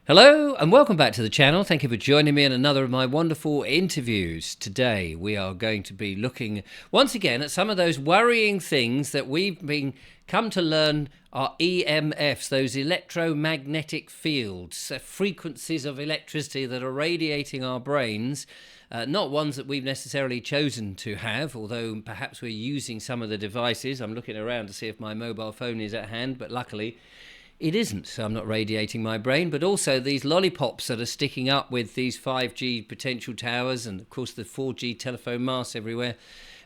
Hello and welcome back to the channel. Thank you for joining me in another of my wonderful interviews. Today we are going to be looking once again at some of those worrying things that we've been come to learn are EMFs, those electromagnetic fields, frequencies of electricity that are radiating our brains. Not ones that we've necessarily chosen to have, although perhaps we're using some of the devices. I'm looking around to see if my mobile phone is at hand, but luckily it isn't, so I'm not radiating my brain. But also these lollipops that are sticking up with these 5G potential towers and, of course, the 4G telephone masts everywhere.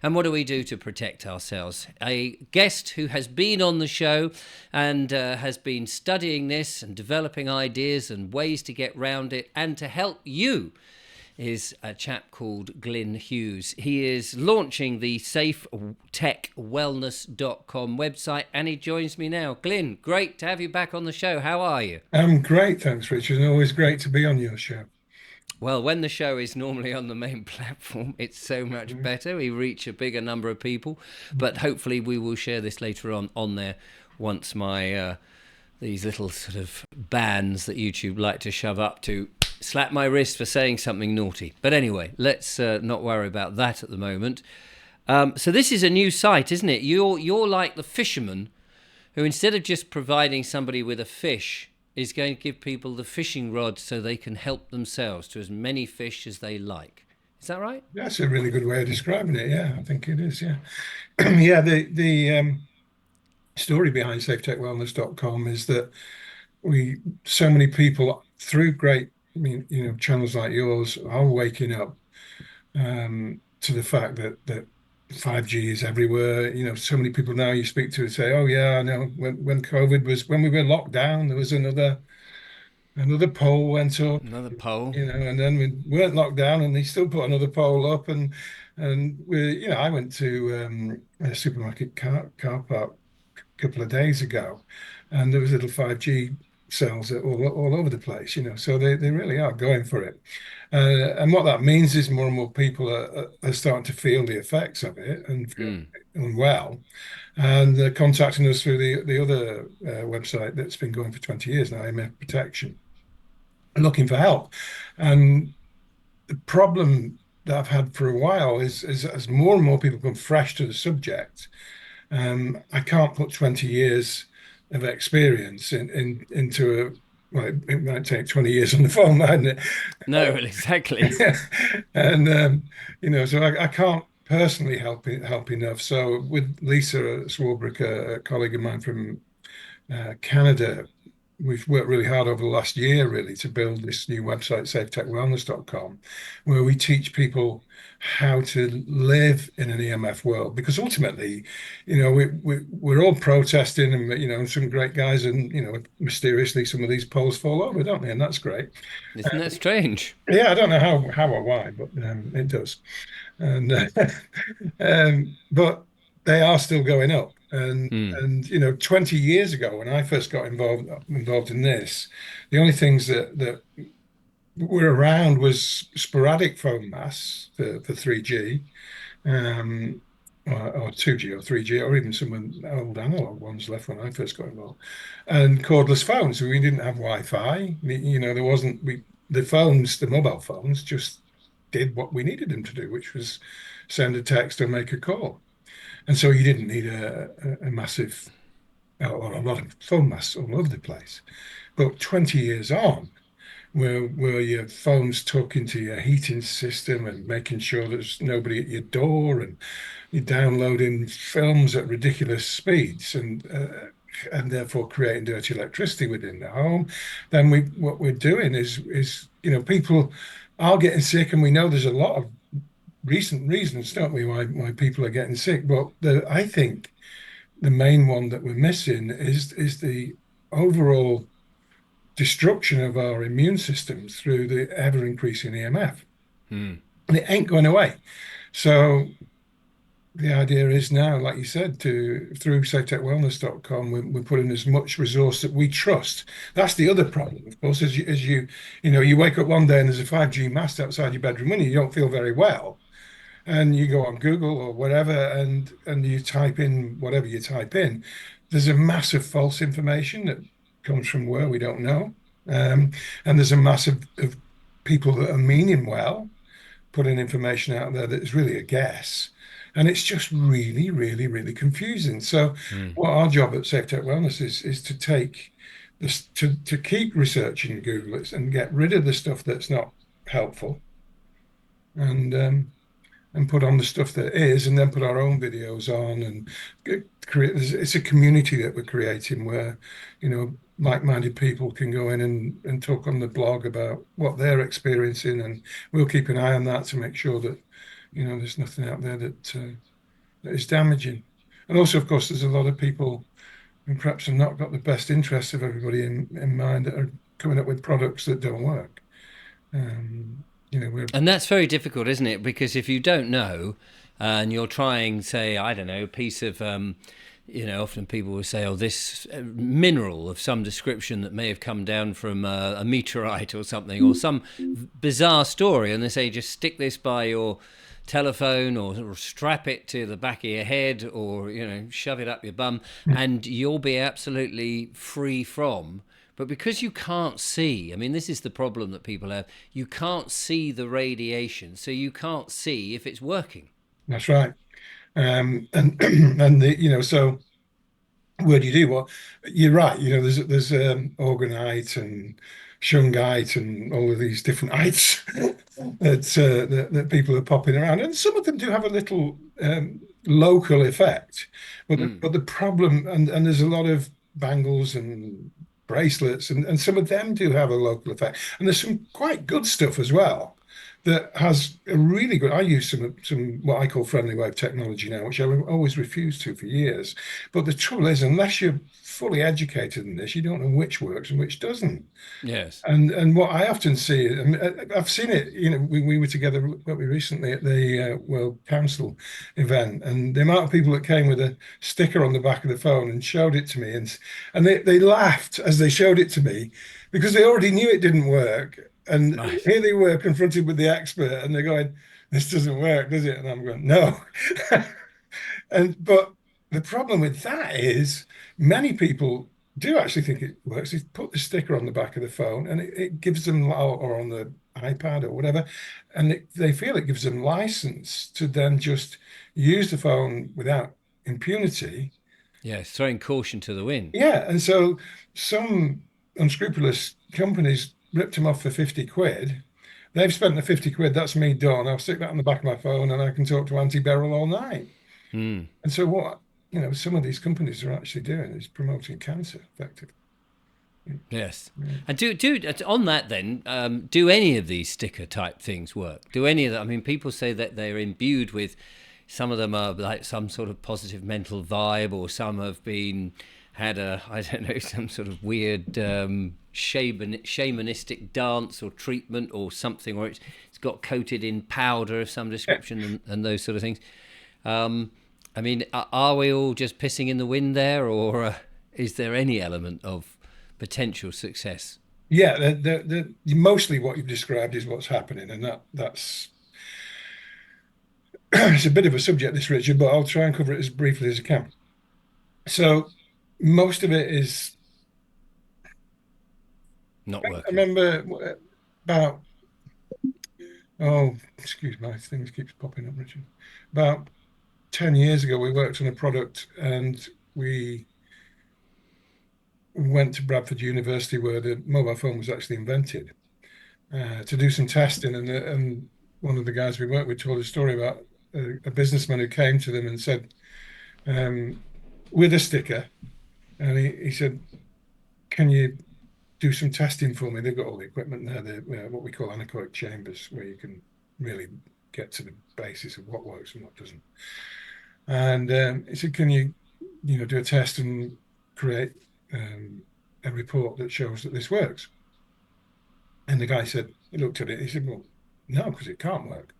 And what do we do to protect ourselves? A guest who has been on the show and has been studying this and developing ideas and ways to get round it and to help you is a chap called Gylnn Huges. He is launching the safetechwellness.com website and he joins me now. Gylnn, great to have you back on the show. How are you? I'm great, thanks, Richard. Always great to be on your show. Well, when the show is normally on the main platform, it's so much Mhm. better. We reach a bigger number of people, but hopefully we will share this later on there once my these little sort of bans that YouTube like to shove up to slap my wrist for saying something naughty. But anyway, let's not worry about that at the moment. So this is a new site, isn't it? You're like the fisherman who, instead of just providing somebody with a fish, is going to give people the fishing rod so they can help themselves to as many fish as they like. Is that right? That's a really good way of describing it. Yeah, I think it is. Yeah, yeah. The story behind safetechwellness.com is that we so many people through great, I mean, channels like yours are waking up to the fact that 5G is everywhere. So many people now you speak to say, "Oh yeah, I know." When COVID was when we were locked down, there was another pole went up. Another poll. And then we weren't locked down, and they still put another pole up, and I went to a supermarket car park a couple of days ago, and there was little 5G cells all over the place, so they really are going for it. And what that means is more and more people are starting to feel the effects of it and feel Mm. unwell, and they're contacting us through the other website that's been going for 20 years now, EMF Protection, looking for help. And the problem that I've had for a while is as more and more people come fresh to the subject, I can't put 20 years of experience into a, well, it might take 20 years on the phone, mightn't it? No, well, exactly. And so I can't personally help enough. So with Lisa Swarbrick, a colleague of mine from Canada, we've worked really hard over the last year really to build this new website, safetechwellness.com, where we teach people how to live in an EMF world. Because ultimately, we're all protesting, and some great guys, and mysteriously some of these poles fall over, don't they? And that's great. Isn't that strange? Yeah, I don't know how or why, but it does. And but they are still going up. Mm. And 20 years ago, when I first got involved in this, the only things that were around was sporadic phone masts for 3G, um, or 2G or 3G, or even some old analog ones left when I first got involved, and cordless phones. We didn't have Wi-Fi. There wasn't the phones, the mobile phones, just did what we needed them to do, which was send a text or make a call. And so you didn't need a massive or a lot of phone masts all over the place. But 20 years on, where your phone's talking to your heating system and making sure there's nobody at your door, and you're downloading films at ridiculous speeds, and therefore creating dirty electricity within the home, then what we're doing is people are getting sick, and we know there's a lot of recent reasons, don't we, why people are getting sick. But I think the main one that we're missing is the overall destruction of our immune systems through the ever increasing EMF, Mm. and it ain't going away. So the idea is now, like you said, to through safetechwellness.com, we're putting as much resource that we trust. That's the other problem, of course, as you wake up one day and there's a 5G mast outside your bedroom window, you don't feel very well, and you go on Google or whatever, and you type in whatever you type in, there's a massive false information that comes from where we don't know. And there's a mass of people that are meaning well, putting information out there that is really a guess. And it's just really, really, really confusing. So, Mm. what our job at Safe Tech Wellness is to take this to keep researching Google and get rid of the stuff that's not helpful, and put on the stuff that is, and then put our own videos on and create. It's a community that we're creating where, like-minded people can go in and talk on the blog about what they're experiencing, and we'll keep an eye on that to make sure that, there's nothing out there that is damaging. And also, of course, there's a lot of people who perhaps have not got the best interests of everybody in mind that are coming up with products that don't work. We're And that's very difficult, isn't it? Because if you don't know, and you're trying, say, I don't know, a piece of, often people will say, oh, this mineral of some description that may have come down from a meteorite or something, or some bizarre story, and they say, just stick this by your telephone or strap it to the back of your head or, shove it up your bum, and you'll be absolutely free from. But because you can't see, I mean, this is the problem that people have. You can't see the radiation, so you can't see if it's working. That's right. And and so where do you do? Well, you're right. There's orgonite and shungite and all of these different ites that people are popping around, and some of them do have a little local effect. But the, Mm. but the problem, and there's a lot of bangles and bracelets, and some of them do have a local effect, and there's some quite good stuff as well that has a really good. I use some what I call friendly wave technology now, which I always refused to for years. But the trouble is, unless you're fully educated in this, you don't know which works and which doesn't. Yes. And what I often see, and I've seen it, we were together, we recently at the World Council event, and the amount of people that came with a sticker on the back of the phone and showed it to me, and they laughed as they showed it to me because they already knew it didn't work. And Right. here they were confronted with the expert, and they're going, "This doesn't work, does it?" And I'm going, "No." But the problem with that is many people do actually think it works. They put the sticker on the back of the phone and it gives them, or on the iPad or whatever, and they feel it gives them license to then just use the phone without impunity. Yes. Throwing caution to the wind. Yeah, and so some unscrupulous companies ripped them off for 50 quid. They've spent the 50 quid, that's me done. I'll stick that on the back of my phone and I can talk to Auntie Beryl all night. Mm. And so what, some of these companies are actually doing is promoting cancer effectively. Yes. Yeah. And do on that then, do any of these sticker type things work? Do any of that? I mean, people say that they're imbued with. Some of them are like some sort of positive mental vibe, or some have been had a I don't know some sort of weird shamanistic dance or treatment or something, or it's got coated in powder of some description and those sort of things. Um, I mean, are we all just pissing in the wind there, or is there any element of potential success? Yeah, mostly what you've described is what's happening, and that's it's a bit of a subject, this Richard, but I'll try and cover it as briefly as I can. So most of it is. Not I working. remember about excuse my things keeps popping up, Richard. About 10 years ago, we worked on a product and we went to Bradford University where the mobile phone was actually invented to do some testing. And one of the guys we worked with told a story about a businessman who came to them and said, um, with a sticker, and he said, "Can you do some testing for me?" They've got all the equipment there, what we call anechoic chambers, where you can really get to the basis of what works and what doesn't. And he said, "Can you, do a test and create a report that shows that this works?" And the guy said, he looked at it, he said, "Well, no, because it can't work.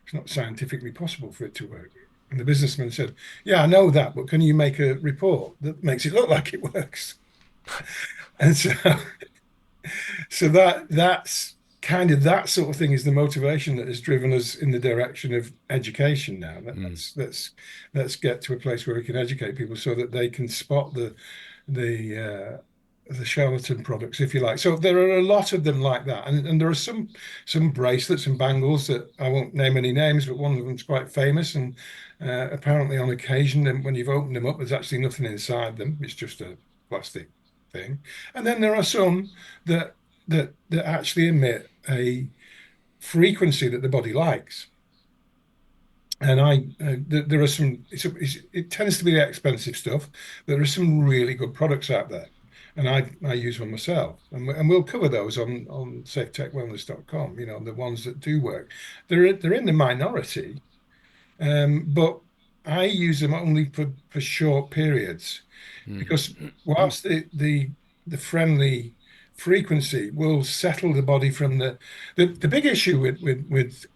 It's not scientifically possible for it to work." And the businessman said, "Yeah, I know that, but can you make a report that makes it look like it works?" And so that's kind of that sort of thing is the motivation that has driven us in the direction of education now. Mm. Let's get to a place where we can educate people so that they can spot the the charlatan products, if you like. So there are a lot of them like that, and there are some bracelets and bangles that I won't name any names, but one of them's quite famous, and apparently on occasion, and when you've opened them up, there's actually nothing inside them. It's just a plastic thing. And then there are some that actually emit a frequency that the body likes. And there are some. It tends to be expensive stuff. There are some really good products out there, and I use one myself. And we'll cover those on safetechwellness.com. You know, the ones that do work. They're in the minority, but I use them only for short periods because whilst the friendly frequency will settle the body from the big issue with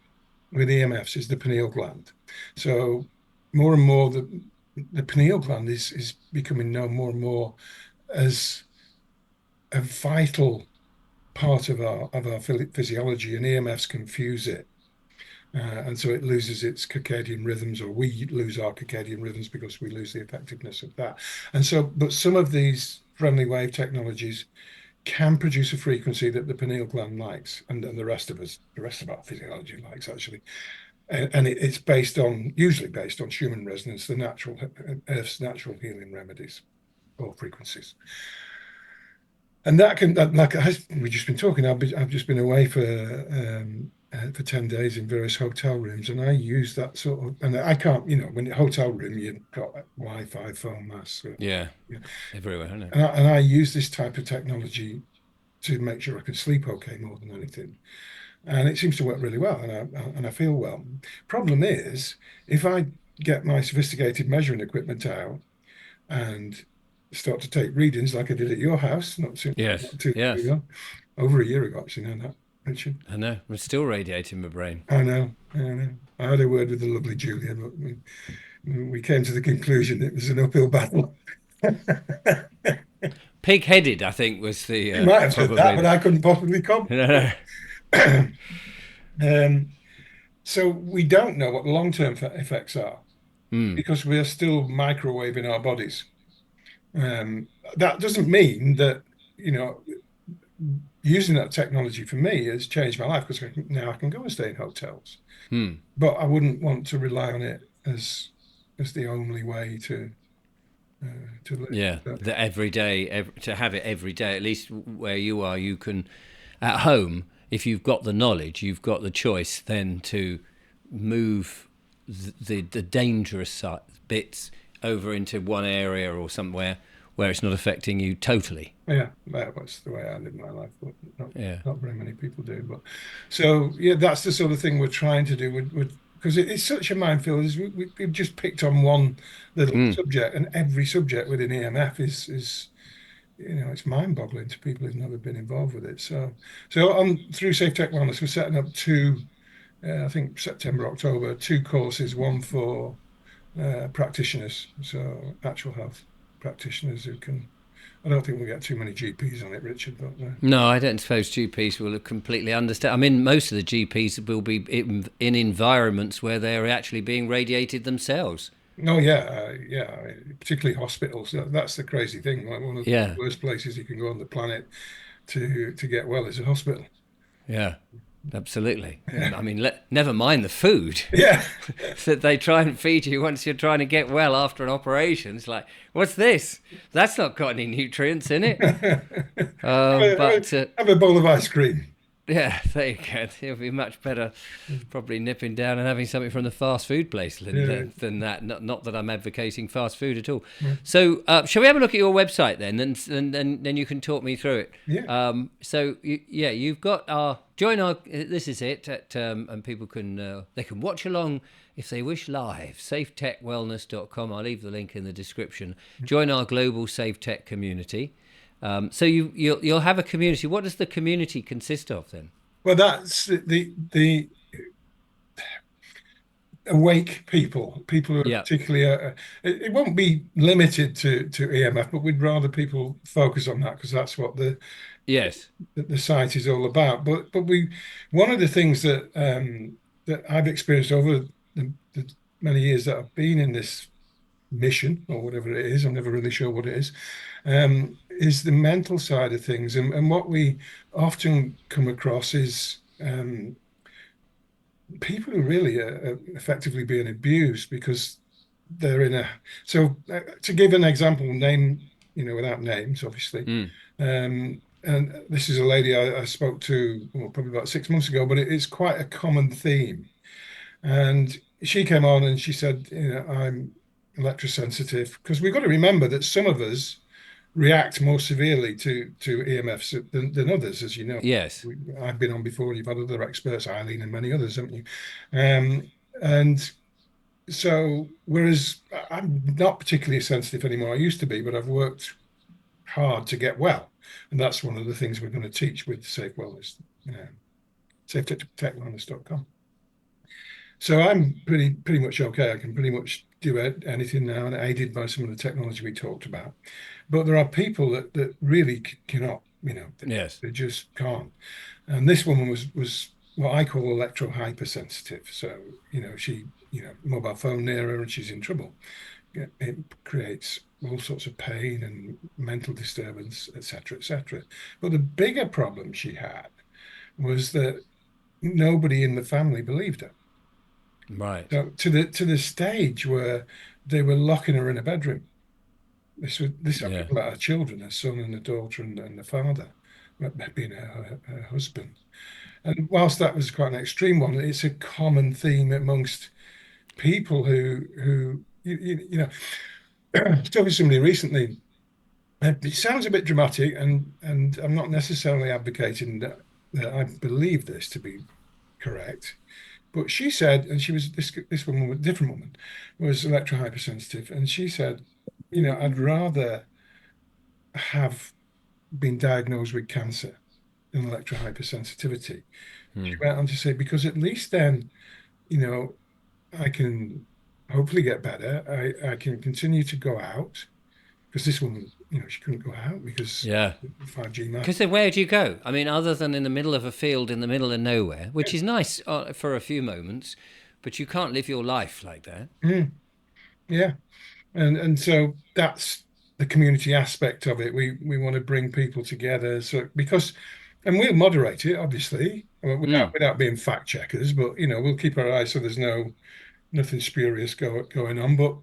EMFs is the pineal gland. So more and more the pineal gland is becoming known more and more as a vital part of our physiology, and EMFs confuse it. And so it loses its circadian rhythms, or we lose our circadian rhythms because we lose the effectiveness of that. And so, but some of these friendly wave technologies can produce a frequency that the pineal gland likes, and the rest of our physiology likes actually. And it's usually based on Schumann resonance, Earth's natural healing remedies or frequencies. And like we've just been talking, I've just been away for 10 days in various hotel rooms, and I use that sort of, and I can't, when in a hotel room, you've got Wi-Fi, phone masts. Yeah, everywhere, isn't it? And I use this type of technology to make sure I can sleep okay more than anything. And it seems to work really well, and I feel well. Problem is, if I get my sophisticated measuring equipment out and start to take readings like I did at your house, not too long ago, over a year ago, actually, now that, Richard. I know. I'm still radiating my brain. I know. I had a word with the lovely Julia, but we came to the conclusion it was an uphill battle. Pig-headed, I think, was the. You might have said that, but I couldn't possibly comment. So we don't know what the long-term effects are because we are still microwaving our bodies. That doesn't mean that, using that technology for me has changed my life because now I can go and stay in hotels. But I wouldn't want to rely on it as the only way to live. Yeah, the everyday, to have it every day, at least where you are, you can, at home, if you've got the knowledge, you've got the choice then to move the dangerous bits over into one area or somewhere where it's not affecting you totally. Yeah, that's the way I live my life, but not very many people do. But so yeah, that's the sort of thing we're trying to do because it's such a minefield. We've just picked on one little subject, and every subject within EMF is it's mind-boggling to people who've never been involved with it. So through Safe Tech Wellness, we're setting up two, I think September, October, two courses, one for practitioners, so natural health practitioners who can. I don't think we'll get too many GPs on it, Richard. But no, I don't suppose GPs will completely understand. I mean, most of the GPs will be in environments where they're actually being radiated themselves. Oh yeah, particularly hospitals. That's the crazy thing. Like one of the worst places you can go on the planet to get well is a hospital. Yeah, absolutely. I mean, never mind the food. Yeah, that they try and feed you once you're trying to get well after an operation. It's like, what's this? That's not got any nutrients in it. Have a bowl of ice cream. Yeah, there you go. It'll be much better probably nipping down and having something from the fast food place than that. Not that I'm advocating fast food at all. Yeah. So shall we have a look at your website then? And then you can talk me through it. Yeah. You've got join our, this is it, and people can they can watch along if they wish live, safetechwellness.com. I'll leave the link in the description. Join our global Safe Tech community. So you'll have a community. What does the community consist of then? Well, that's the awake people who are particularly. It won't be limited to EMF, but we'd rather people focus on that because that's what the site is all about. But one of the things that I've experienced over the many years that I've been in this mission or whatever it is, I'm never really sure what it is, is the mental side of things, and what we often come across is people who really are effectively being abused because they're in a. So to give an example, name, without names, obviously. Mm. And this is a lady I spoke to, well, probably about 6 months ago, but it's quite a common theme. And she came on and she said, I'm electrosensitive, because we've got to remember that some of us react more severely to EMFs than others, as you know. Yes. I've been on before, and you've had other experts, Eileen and many others, haven't you? And so, whereas I'm not particularly sensitive anymore, I used to be, but I've worked hard to get well. And that's one of the things we're going to teach with Safe Wellness, safetechwellness.com. So I'm pretty much okay. I can pretty much do anything now, and aided by some of the technology we talked about. But there are people that really cannot, Yes. they just can't. And this woman was what I call electro hypersensitive. So, she, mobile phone near her and she's in trouble. It creates all sorts of pain and mental disturbance, etc., etc. But the bigger problem she had was that nobody in the family believed her. Right. So to the stage where they were locking her in a bedroom. This I'm Yeah. talking about her children, her son and her daughter and the father, being her husband. And whilst that was quite an extreme one, it's a common theme amongst people who talking to somebody recently. It sounds a bit dramatic, and I'm not necessarily advocating that I believe this to be correct. But she said, and she was this woman, a different woman, was electro hypersensitive, and she said, I'd rather have been diagnosed with cancer than electro hypersensitivity. She Hmm. went on to say, because at least then, you know, I can hopefully get better. I can continue to go out, because this woman, she couldn't go out because Yeah. 5G Because mapping. then where do you go? I mean, other than in the middle of a field in the middle of nowhere, which is nice for a few moments, but you can't live your life like that. Mm, yeah. And so that's the community aspect of it. We want to bring people together, so because, and we'll moderate it, obviously, Mm. without being fact checkers, but we'll keep our eyes so there's nothing spurious going on. But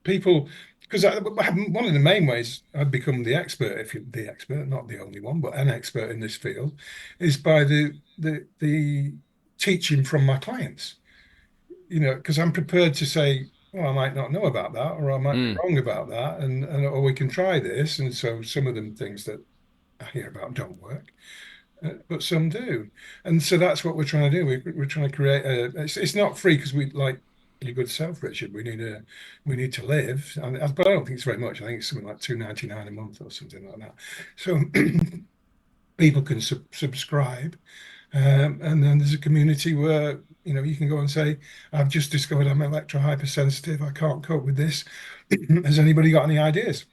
people, because one of the main ways I've become the expert, if you're the expert, not the only one, but an expert in this field, is by the teaching from my clients. Because I'm prepared to say, well, I might not know about that, or I might be Mm. wrong about that, and or we can try this. And so some of them things that I hear about don't work, but some do. And so that's what we're trying to do. We're trying to create a. It's not free, because we like your good self, Richard. We need to live, but I don't think it's very much. I think it's something like 2.99 a month or something like that. So people can subscribe, and then there's a community where you can go and say, I've just discovered I'm electro hypersensitive. I can't cope with this. Has anybody got any ideas?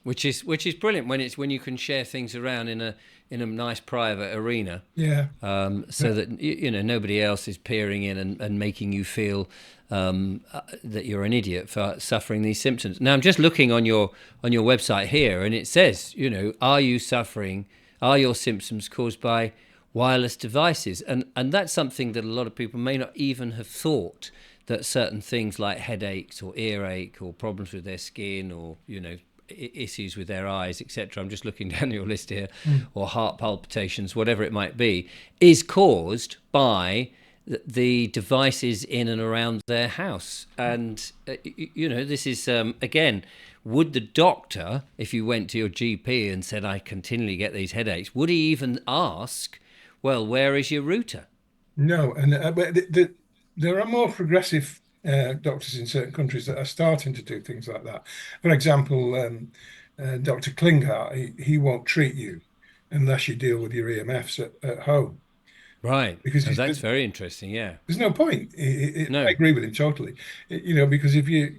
Which is brilliant when it's when you can share things around in a nice private arena, Yeah, so that nobody else is peering in and making you feel that you're an idiot for suffering these symptoms. Now I'm just looking on your website here, and it says, are you suffering? Are your symptoms caused by wireless devices? And that's something that a lot of people may not even have thought, that certain things like headaches or earache or problems with their skin, or issues with their eyes, etc. I'm just looking down your list here, mm, or heart palpitations, whatever it might be, is caused by the devices in and around their house. And this is again, would the doctor, if you went to your GP and said, I continually get these headaches, would he even ask, well, where is your router? no, and but there are more progressive doctors in certain countries that are starting to do things like that. For example, Dr. Klinghardt, he won't treat you unless you deal with your EMFs at home, Right. because Oh, he's, that's very interesting. Yeah. there's no point. I No. agree with him totally. Because if you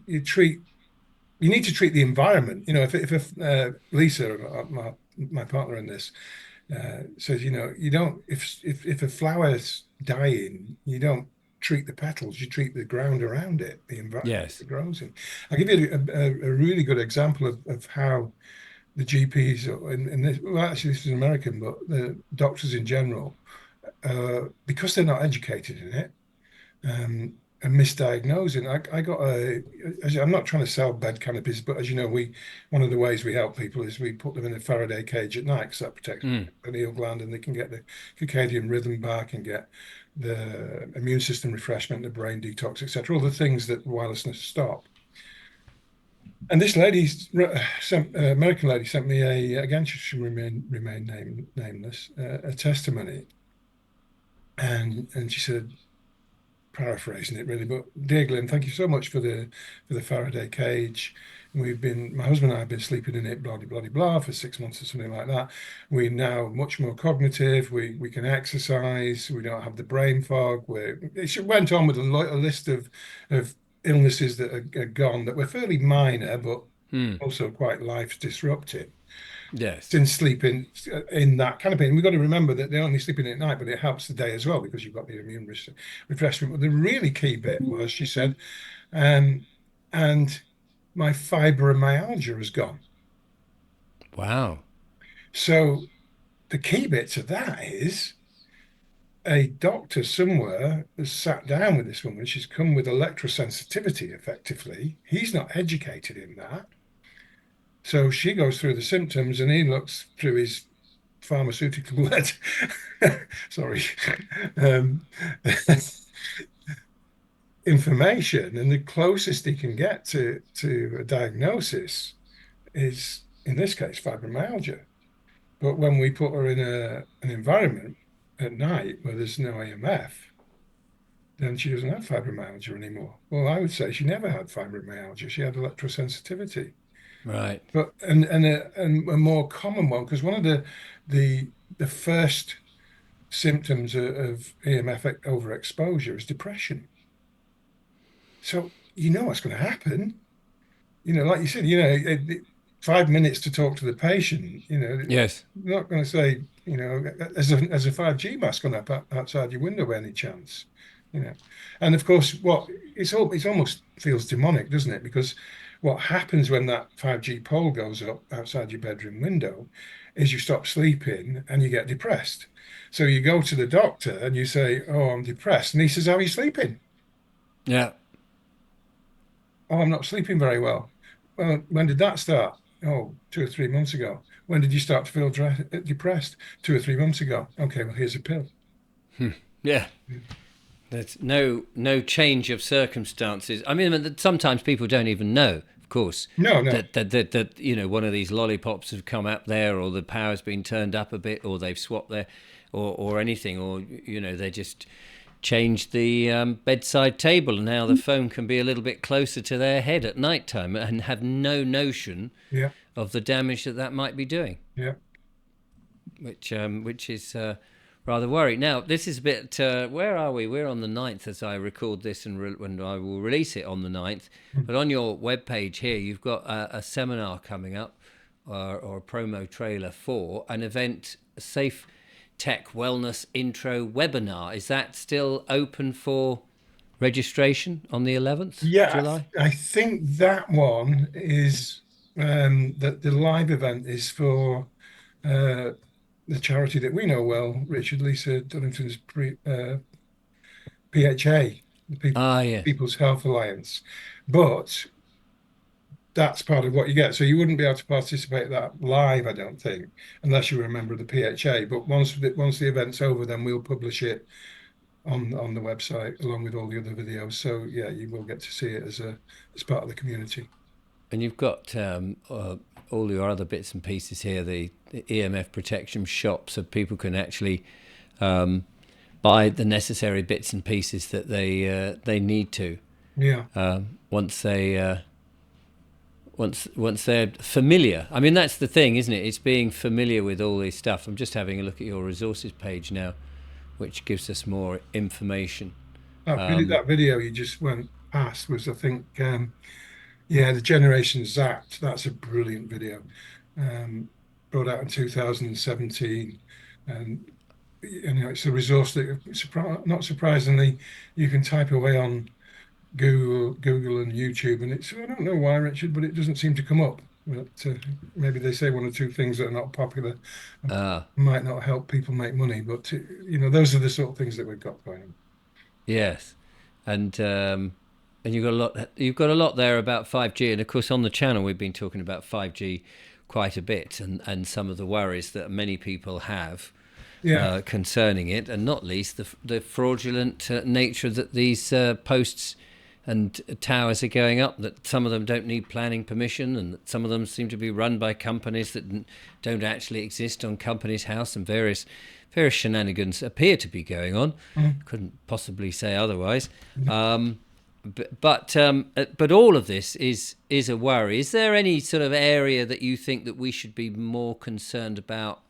need to treat the environment. If Lisa, my partner in this, says, you don't, if a flower's dying, you don't treat the petals, you treat the ground around it, the environment Yes. it grows in. I'll give you a really good example of how the GPs in this, well, actually, this is American, but the doctors in general, because they're not educated in it, and misdiagnosing. I got I'm not trying to sell bed cannabis, but as you know, one of the ways we help people is we put them in a Faraday cage at night because that protects Mm. the pineal gland and they can get the circadian rhythm back and get the immune system refreshment, the brain detox, etc. All the things that wirelessness stop. And this lady, American lady, sent me again, she should remain nameless, a testimony, and she said, paraphrasing it really, but dear Gylnn, thank you so much for the Faraday cage. My husband and I have been sleeping in it, blah blah blah blah, for 6 months or something like that. We're now much more cognitive. We can exercise. We don't have the brain fog. It went on with a list of illnesses that are gone that were fairly minor, but Mm. also quite life disrupting Yes. since sleeping in that kind of pain. We've got to remember that they're only sleeping at night, but it helps the day as well because you've got the immune refreshment. But the really key bit was, she said, um, and my fibromyalgia has gone. Wow. So the key bit to that is a doctor somewhere has sat down with this woman. She's come with electrosensitivity effectively. He's not educated in that. So she goes through the symptoms and he looks through his pharmaceutical led sorry um, information, and the closest he can get to a diagnosis is in this case fibromyalgia. But when we put her in an environment at night where there's no EMF, then she doesn't have fibromyalgia anymore. Well, I would say she never had fibromyalgia, she had electrosensitivity. Right. But and a more common one, because one of the the first symptoms of EMF overexposure is depression. So you know what's going to happen. Like you said, 5 minutes to talk to the patient. Yes. You're not going to say, as a 5G mask gone up outside your window by any chance. You know, and of course, it's almost feels demonic, doesn't it? Because what happens when that 5G pole goes up outside your bedroom window is you stop sleeping and you get depressed. So you go to the doctor and you say, "Oh, I'm depressed," and he says, "How are you sleeping?" Yeah. "Oh, I'm not sleeping very well." "Well, when did that start?" "Oh, 2 or 3 months ago." "When did you start to feel depressed?" "2 or 3 months ago." "Okay, well, here's a pill." Yeah. There's no change of circumstances. I mean, sometimes people don't even know, of course, No, no. that one of these lollipops have come up there, or the power's been turned up a bit, or they've swapped there, or anything, or they just changed the bedside table, and now the phone can be a little bit closer to their head at night time, and have no notion Yeah, of the damage that might be doing, yeah. which is rather worrying. Now, this is a bit. Where are we? We're on the 9th as I record this, and I will release it on the 9th. But on your webpage here, you've got a seminar coming up, or a promo trailer for an event, a Safe Tech Wellness Intro webinar. Is that still open for registration on the 11th of Yeah, July? I think that one is that the live event is for uh, the charity that we know well, Richard Lisa Dunnington's PHA, the Ah, yeah. People's Health Alliance. But that's part of what you get. So you wouldn't be able to participate that live, I don't think, unless you were a member of the PHA. But once the event's over, then we'll publish it on the website along with all the other videos. So yeah, you will get to see it as part of the community. And you've got all your other bits and pieces here, the EMF protection shop, so people can actually buy the necessary bits and pieces that they need to Yeah. once they once they're familiar. I mean, that's the thing, isn't it? It's being familiar with all this stuff. I'm just having a look at your resources page now, which gives us more information. That video you just went past was, I think, yeah, the Generation Zapped. That's a brilliant video. Um, Brought out in 2017, and it's a resource that, not surprisingly, you can type away on Google and YouTube, and I don't know why, Richard, but it doesn't seem to come up. But maybe they say one or two things that are not popular and Ah, might not help people make money. But those are the sort of things that we've got going on. yes, and you've got a lot. You've got a lot there about 5G, and of course on the channel we've been talking about 5G quite a bit, and some of the worries that many people have Yeah, concerning it, and not least the fraudulent nature that these posts and towers are going up. That some of them don't need planning permission, and that some of them seem to be run by companies that don't actually exist on Companies House, and various shenanigans appear to be going on. mm, Couldn't possibly say otherwise. mm. But all of this is a worry. Is there any sort of area that you think that we should be more concerned about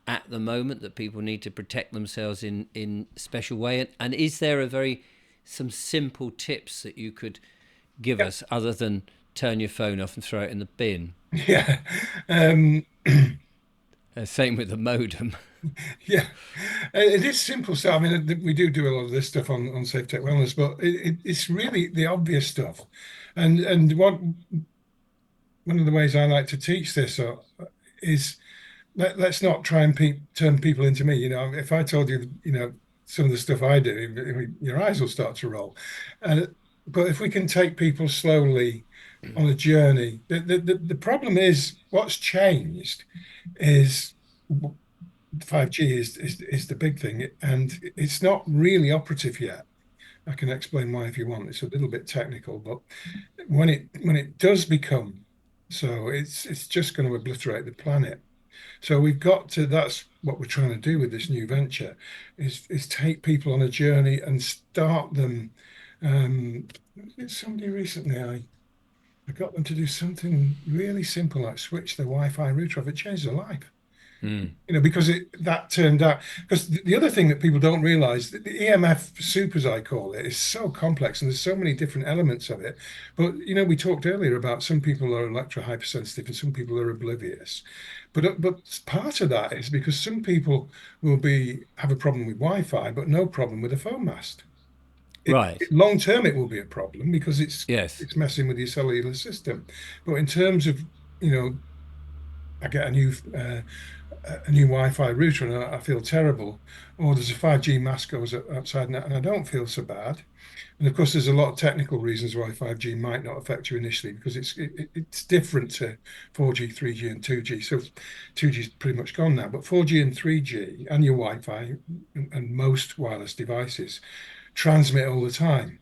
at the moment, that people need to protect themselves in special way? And is there some simple tips that you could give Yeah, us other than turn your phone off and throw it in the bin? yeah, um, Same with the modem. yeah. It is simple stuff. I mean, we do a lot of this stuff on Safe Tech Wellness, but it's really the obvious stuff. And one of the ways I like to teach this is let's not try and turn people into me. If I told you, some of the stuff I do, your eyes will start to roll. Uh, but if we can take people slowly on a journey, the problem is what's changed is 5G is the big thing, and it's not really operative yet. I can explain why if you want. It's a little bit technical, but when it does become so, it's just going to obliterate the planet. So we've got to, that's what we're trying to do with this new venture, is take people on a journey and start them. Um, Somebody recently, I got them to do something really simple, like switch the Wi-Fi router off. It changed their life. Mm. Because that turned out, because the other thing that people don't realize, the EMF soup, as I call it, is so complex and there's so many different elements of it. But we talked earlier about some people are electro hypersensitive and some people are oblivious. But part of that is because some people will have a problem with Wi-Fi, but no problem with a phone mast. Right. Long term, it will be a problem because Yes. it's messing with your cellular system. But in terms of, you know, I get a new Wi-Fi router and I feel terrible, or there's a 5G mast goes outside and I don't feel so bad. And of course, there's a lot of technical reasons why 5G might not affect you initially because it's different to 4G, 3G, and 2G. So 2G is pretty much gone now, but 4G and 3G and your Wi-Fi and most wireless devices transmit all the time.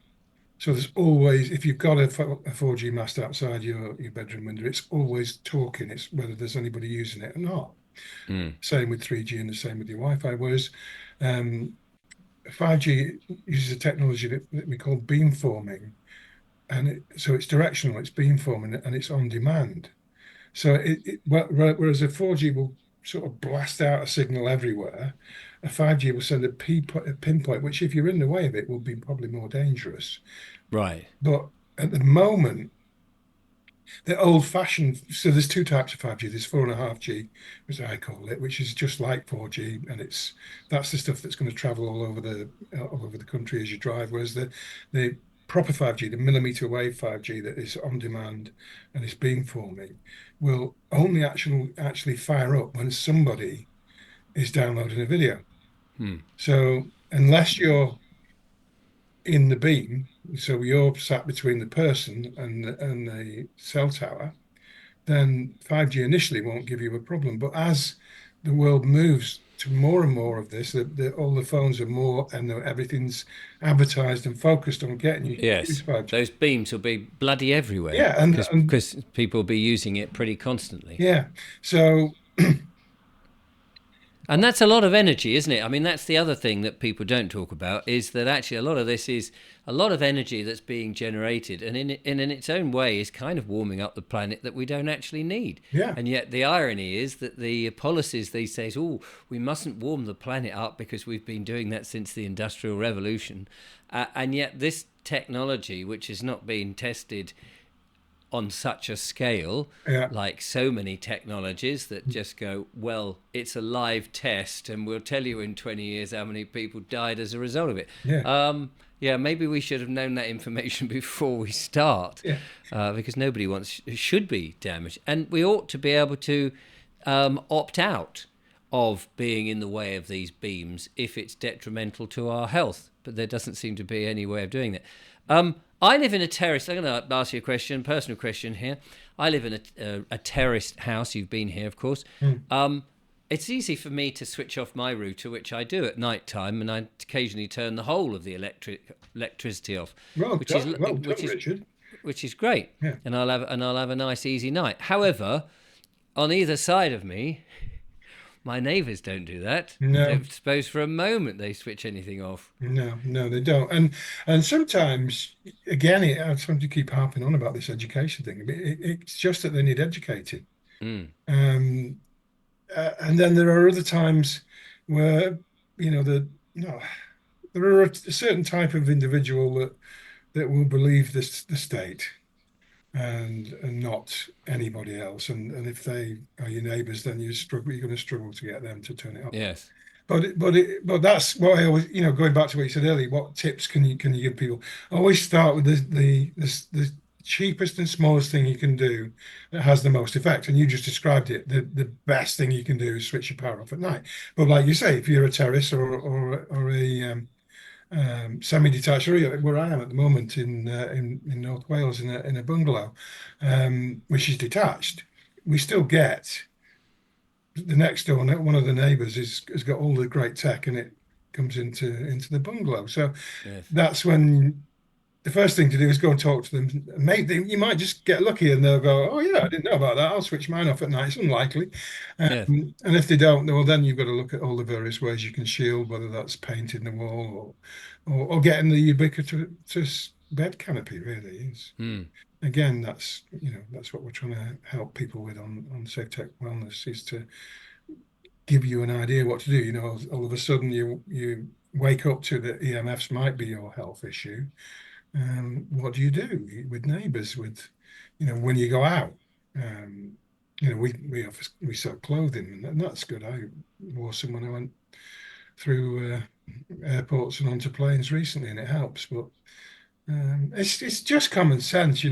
So there's always, if you've got a 4G mast outside your bedroom window, it's always talking. It's whether there's anybody using it or not. Mm. Same with 3G and the same with your Wi-Fi. Whereas 5G uses a technology that we call beamforming, and so it's directional, it's beamforming, and it's on demand. So whereas a 4G will sort of blast out a signal everywhere, a 5G will send a pinpoint, which if you're in the way of it, will be probably more dangerous. Right. But at the moment, the old-fashioned, so there's two types of 5G. There's 4.5G, as I call it, which is just like 4G, and that's the stuff that's going to travel all over the country as you drive. Whereas the proper 5G, the millimeter wave 5G that is on demand and is beamforming, will only actually fire up when somebody is downloading a video. Mm. So unless you're in the beam, so you're sat between the person and the cell tower, then 5G initially won't give you a problem. But as the world moves to more and more of this, all the phones are more and everything's advertised and focused on getting you to use Yes. 5G. Those beams will be bloody everywhere Yeah, and, because and people will be using it pretty constantly. yeah, so And that's a lot of energy, isn't it? I mean, that's the other thing that people don't talk about, is that actually a lot of this is a lot of energy that's being generated, and in its own way is kind of warming up the planet that we don't actually need. yeah, And yet the irony is that the policies these days, oh, we mustn't warm the planet up because we've been doing that since the Industrial Revolution, and yet this technology, which has not been tested on such a scale, Yeah. like so many technologies that just go, well, it's a live test and we'll tell you in 20 years how many people died as a result of it. Yeah. Yeah, maybe we should have known that information before we start, Yeah. because nobody wants should be damaged, and we ought to be able to opt out of being in the way of these beams if it's detrimental to our health. But there doesn't seem to be any way of doing that. I live in a terrace. I'm going to ask you a question, personal question here. I live in a terraced house. You've been here, of course. Mm. It's easy for me to switch off my router, which I do at night time, and I occasionally turn the whole of the electricity off, Well which is done, well done, which is Richard. which is great. Yeah. And I'll have a nice easy night. However, on either side of me, my neighbours don't do that. No. Don't suppose for a moment they switch anything off. No, no, they don't. And sometimes, again, I sometimes keep harping on about this education thing. It's just that they need educating. Mm. Um, and then there are other times where, no, there are a certain type of individual that will believe this the state and not anybody else. And if they are your neighbours, then you're going to struggle to get them to turn it off. Yes. But that's what I always, going back to what you said earlier. What tips can you give people? Always start with the cheapest and smallest thing you can do that has the most effect. And you just described it. The best thing you can do is switch your power off at night. But like you say, if you're a terrace or a semi-detached area where I am at the moment in North Wales in a bungalow, which is detached, we still get the next door. One of the neighbours has got all the great tech, and it comes into the bungalow. So Yes. that's when the first thing to do is go and talk to them. Maybe you might just get lucky, and they'll go, "Oh yeah, I didn't know about that. I'll switch mine off at night." It's unlikely. Yes. And if they don't, well, then you've got to look at all the various ways you can shield, whether that's painting the wall or getting the ubiquitous bed canopy. Really is. Mm. Again, that's what we're trying to help people with on Safe Tech Wellness, is to give you an idea what to do. All of a sudden you wake up to the EMFs might be your health issue. What do you do with neighbours, when you go out? We sell clothing, and that's good. I wore some when I went through airports and onto planes recently, and it helps. But it's just common sense,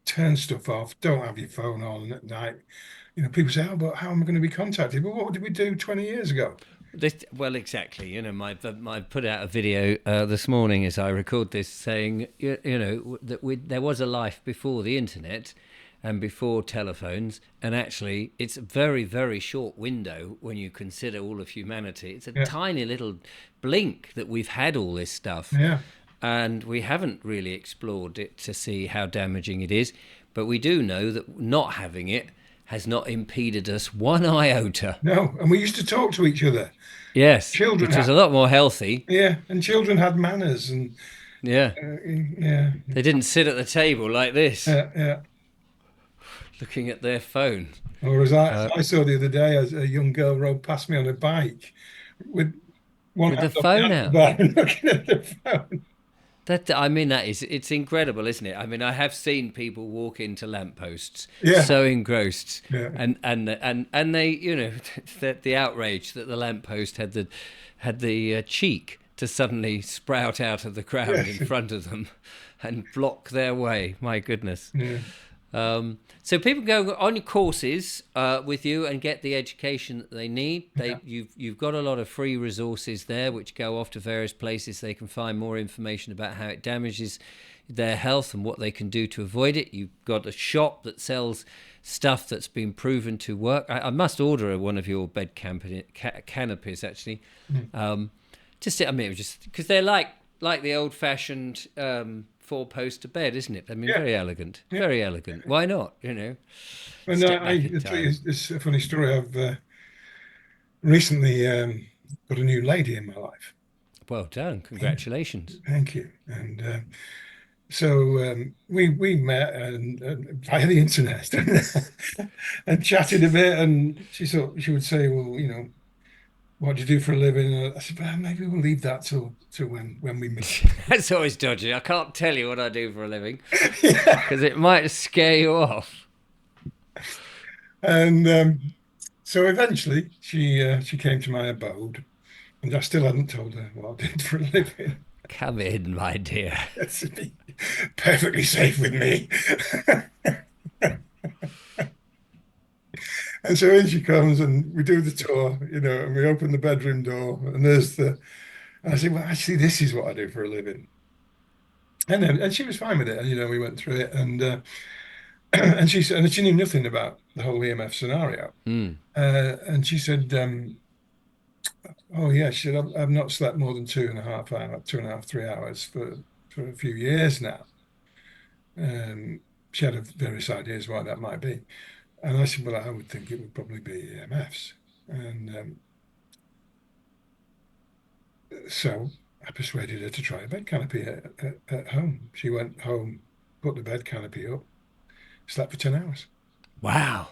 turn stuff off. Don't have your phone on at night. People say, "Oh, but how am I going to be contacted?" Well, what did we do 20 years ago? Well, exactly. My put out a video this morning as I record this, saying that there was a life before the internet and before telephones, and actually it's a very, very short window when you consider all of humanity. It's a Yeah. tiny little blink that we've had all this stuff, Yeah. and we haven't really explored it to see how damaging it is. But we do know that not having it has not impeded us one iota. No, and we used to talk to each other. Yes, Children which is had, a lot more healthy. yeah, and children had manners, and Yeah. yeah, They didn't sit at the table like this, yeah. looking at their phone. Or as I saw the other day, as a young girl rode past me on a bike with one With the hand on phone the out. handlebar and looking at the phone. It's incredible, isn't it? I mean, I have seen people walk into lampposts Yeah. so engrossed, Yeah. and they, the outrage that the lamppost had the cheek to suddenly sprout out of the crowd in front of them and block their way. My goodness. Yeah. So people go on courses with you and get the education that they need. You've got a lot of free resources there which go off to various places. They can find more information about how it damages their health and what they can do to avoid it. You've got a shop that sells stuff that's been proven to work. I must order one of your bed canopies actually. Just because they're like the old-fashioned 4-poster bed, isn't it? I mean, Yeah. very elegant, very elegant. Why not? And Step back in time. it's a funny story. I've recently got a new lady in my life. Well done, congratulations. Thank you. And so we met via the internet and chatted a bit. And she would say, "Well, what do you do for a living? I said, well, maybe we'll leave that till when we meet. That's always dodgy. I can't tell you what I do for a living Yeah. because it might scare you off. And so eventually she came to my abode, and I still hadn't told her what I did for a living. Come in, my dear. It's perfectly safe with me. And so in she comes, and we do the tour, and we open the bedroom door, and and I said, well, actually, this is what I do for a living. And she was fine with it, and we went through it, and and she said, and she knew nothing about the whole EMF scenario. Mm. And she said, "Oh yeah," she said, "I've not slept more than 2.5 hours, 2.5, 3 hours for a few years now." She had various ideas why that might be, and I said, "Well, I would think it would probably be EMFs." And so I persuaded her to try a bed canopy at home. She went home, put the bed canopy up, slept for 10 hours. Wow,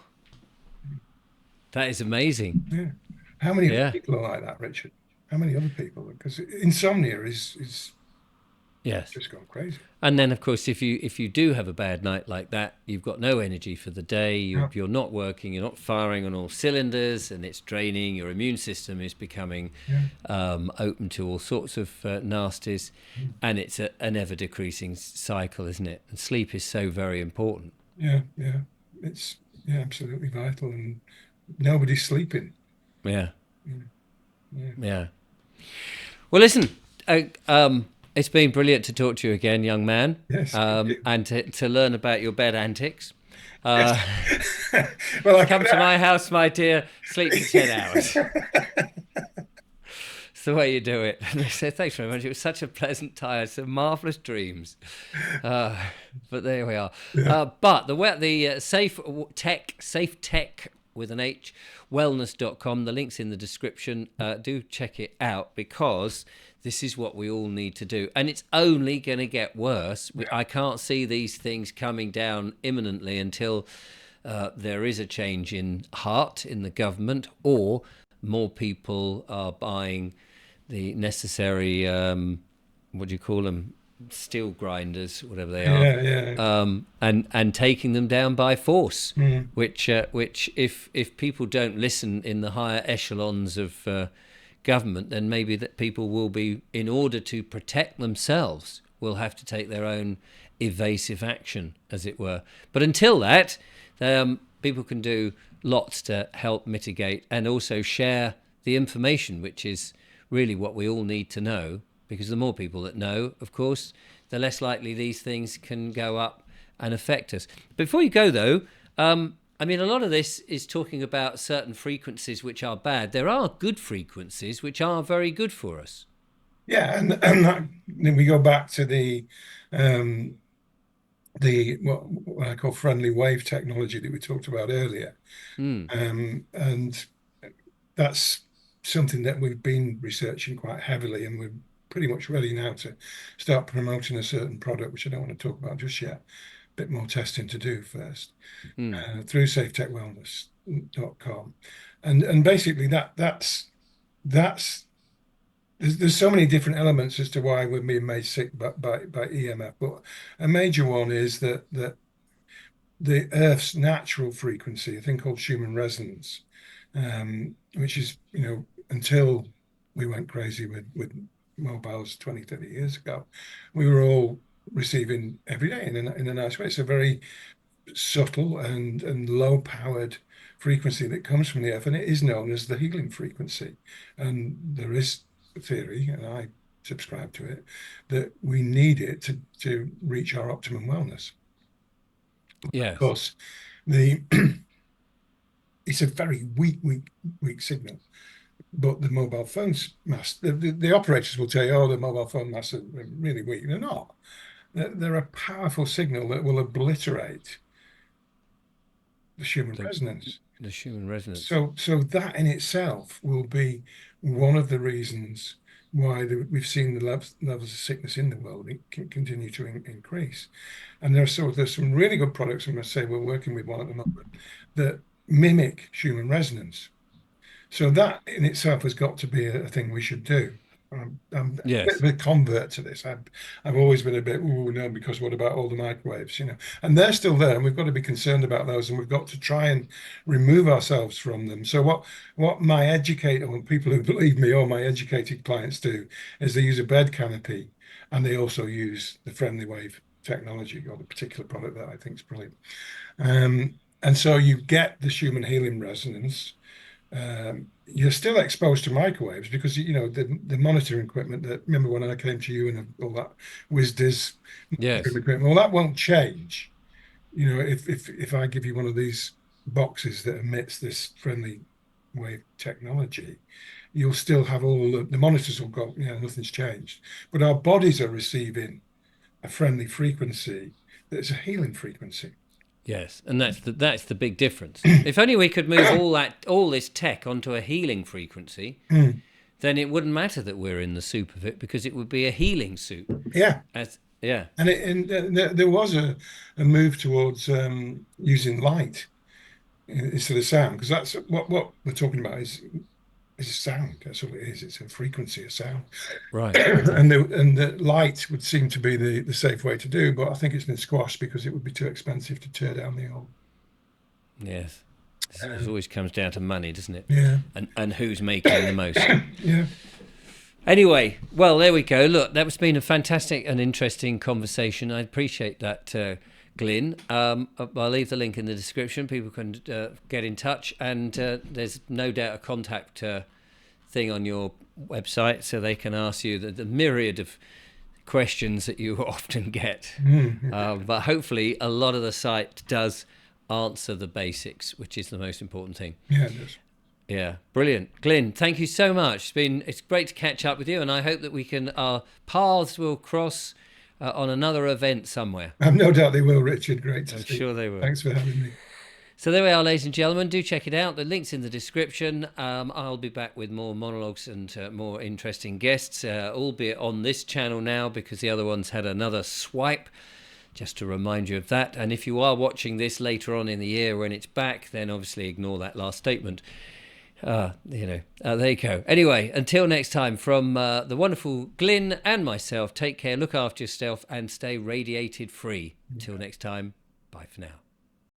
that is amazing. Yeah. How many other Yeah. people are like that, Richard? How many other people? Because insomnia is Yes. just gone crazy. And then, of course, if you do have a bad night like that, you've got no energy for the day. You're Yeah, you're not working. You're not firing on all cylinders, and it's draining. Your immune system is becoming yeah, open to all sorts of nasties, and it's an ever decreasing cycle, isn't it? And sleep is so very important. yeah, yeah. It's absolutely vital, and nobody's sleeping. Yeah, Yeah, yeah. yeah. Well, listen, it's been brilliant to talk to you again, young man, Yes, and to learn about your bed antics. yes. Uh, Well, I Come could. to my house, my dear. Sleep for 10 hours. It's the way you do it. And they said, thanks very much. It was such a pleasant time. Some marvellous dreams. Uh, but there we are. Yeah, But the safe tech with an H, wellness.com. The link's in the description. Do check it out because this is what we all need to do. And it's only going to get worse. yeah, I can't see these things coming down imminently until there is a change in heart in the government, or more people are buying the necessary, what do you call them, steel grinders, whatever they are, yeah, yeah. and taking them down by force. Mm, Which if people don't listen in the higher echelons of government, then maybe that people will be, in order to protect themselves, will have to take their own evasive action, as it were. But until that, people can do lots to help mitigate and also share the information, which is really what we all need to know. Because the more people that know, of course, the less likely these things can go up and affect us. Before you go, though, I mean, a lot of this is talking about certain frequencies which are bad. There are good frequencies which are very good for us. yeah, and then we go back to um, what I call friendly wave technology that we talked about earlier, Mm, and that's something that we've been researching quite heavily, and we're pretty much ready now to start promoting a certain product, which I don't want to talk about just yet. A bit more testing to do first mm, through safetechwellness.com, and basically that's there's so many different elements as to why we're being made sick by EMF, but a major one is that the Earth's natural frequency, a thing called human resonance, which is, until we went crazy with mobiles 20, 30 years ago, we were all receiving every day in a nice way. It's a very subtle and low powered frequency that comes from the Earth, and it is known as the healing frequency. And there is a theory, and I subscribe to it, that we need it to reach our optimum wellness. Of yes. course, the it's a very weak signal. But the mobile phones mast, the operators will tell you, oh, the mobile phone masts are really weak. They're not. They're a powerful signal that will obliterate the human The resonance. the human resonance. So that in itself will be one of the reasons why we've seen the levels of sickness in the world continue to increase. And there's some really good products. I must say we're working with one at the moment that mimic human resonance. So that in itself has got to be a thing we should do. I'm a bit Yes. of a convert to this. I've always been a bit, oh no, because what about all the microwaves, And they're still there, and we've got to be concerned about those, and we've got to try and remove ourselves from them. So what my educator, or people who believe me, or my educated clients do, is they use a bed canopy, and they also use the friendly wave technology, or the particular product that I think is brilliant. And so you get the Schumann healing resonance. You're still exposed to microwaves because the monitoring equipment that, remember when I came to you and all that WSDIS Yes. equipment, well, that won't change. If I give you one of these boxes that emits this friendly wave technology, you'll still have all the monitors will go, nothing's changed. But our bodies are receiving a friendly frequency that's a healing frequency. Yes, and that's the big difference. If only we could move all this tech onto a healing frequency, Mm. then it wouldn't matter that we're in the soup of it because it would be a healing soup. Yeah. Yeah. There was a move towards using light instead of sound, because that's what we're talking about is sound. That's all it is. It's a frequency of sound. Right. And the light would seem to be the safe way to do, but I think it's been squashed because it would be too expensive to tear down the old. Yes. It always comes down to money, doesn't it? Yeah. And who's making the most. Yeah. Anyway, well, there we go. Look, that's been a fantastic and interesting conversation. I appreciate that, Gylnn. I'll leave the link in the description. People can get in touch, and there's no doubt a contact thing on your website, so they can ask you the myriad of questions that you often get. But hopefully, a lot of the site does answer the basics, which is the most important thing. Yeah, it does. Yeah, brilliant. Gylnn, thank you so much. It's great to catch up with you, and I hope that our paths will cross on another event somewhere. I've no doubt they will, Richard. Great to see you. I'm sure they will. Thanks for having me. So there we are, ladies and gentlemen. Do check it out. The link's in the description. I'll be back with more monologues and more interesting guests, albeit on this channel now because the other ones had another swipe. Just to remind you of that. And if you are watching this later on in the year when it's back, then obviously ignore that last statement. There you go. Anyway, until next time, from the wonderful Gylnn and myself, take care, look after yourself, and stay radiated free. Until next time, bye for now.